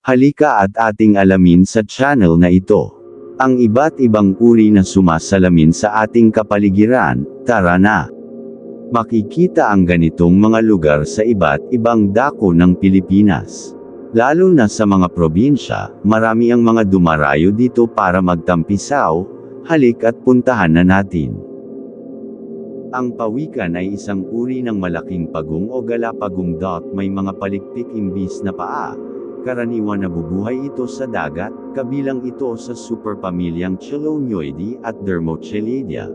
Halika at ating alamin sa channel na ito ang iba't ibang uri na sumasalamin sa ating kapaligiran. Tara na! Makikita ang ganitong mga lugar sa iba't ibang dako ng Pilipinas. Lalo na sa mga probinsya, marami ang mga dumarayo dito para magtampisaw. Halik at puntahan na natin. Ang pawikan ay isang uri ng malaking pagong o galapagong duck, may mga palikpik imbis na paa. Karaniwan nabubuhay ito sa dagat, kabilang ito sa superpamilyang Chelonoidea at Dermochelidae.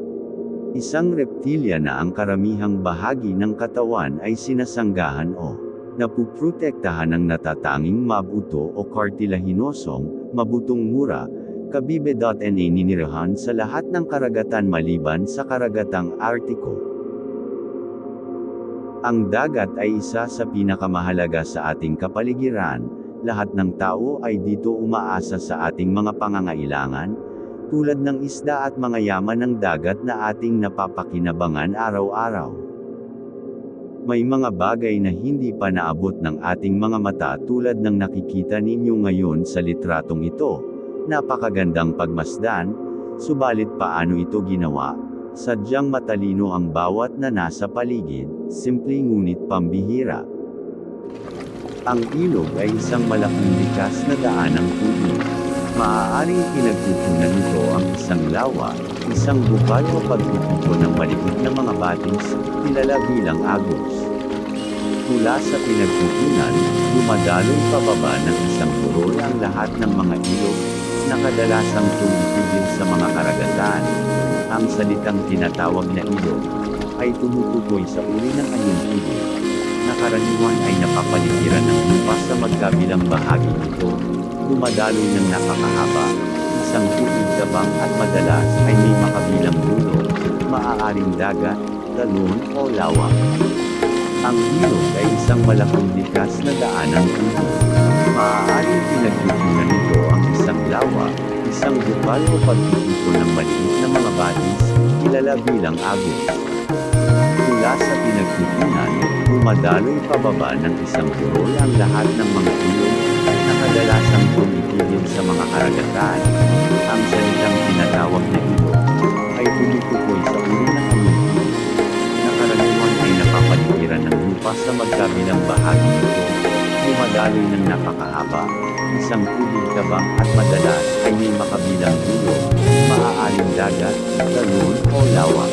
Isang reptilya na ang karamihang bahagi ng katawan ay sinasanggahan o napuprotektahan ng natatanging mabuto o kartilahinosong, mabutong mura, kabibe.na ninirahan sa lahat ng karagatan maliban sa karagatang Artiko. Ang dagat ay isa sa pinakamahalaga sa ating kapaligiran. Lahat ng tao ay dito umaasa sa ating mga pangangailangan, tulad ng isda at mga yaman ng dagat na ating napapakinabangan araw-araw. May mga bagay na hindi pa naabot ng ating mga mata tulad ng nakikita ninyo ngayon sa litratong ito. Napakagandang pagmasdan, subalit paano ito ginawa? Sadyang matalino ang bawat na nasa paligid, simple ngunit pambihira. Ang ilog ay isang malaking likas na daan ng tubig. Maaaring pinagkukunan nito ang isang lawa, isang bukal o pagtutupo ng maliit na mga batis, kilala bilang agos. Mula sa pinagkukunan, dumadaloy pababa ng isang burol ang lahat ng mga ilog, na kadalasang tumipigil sa mga karagatan. Ang salitang tinatawag na ilog, ay tumutukoy sa uri ng anyong tubig, na karaniwan ay napapaligiran ng lupa sa magkabilang bahagi nito. Dumadaloy ng napakahaba, isang tubig tabang at madalas ay may makabilang dulo, maaaring dagat, talon o lawa. Ang ilog ay isang malaking likas na daan ng tubig. Maaaring pinagkukunan nito ang isang lawa, isang bukal o pagtutupo ng maliit na mga batis, kilala bilang agos. Mula sa pinagkukunan, dumadaloy pababa ng isang burol ang lahat ng mga ilog, na kadalasang tumipigil sa mga karagatan. Ang salitang tinatawag na ilog, ay tumutukoy sa uri ng anyong tubig, na karaniwan ay napapaligiran ng lupa sa magkabilang bahagi nito. Dumadaloy ng napakahaba, isang tubig tabang at madalas ay may makabilang dulo, maaaring dagat, talon o lawa.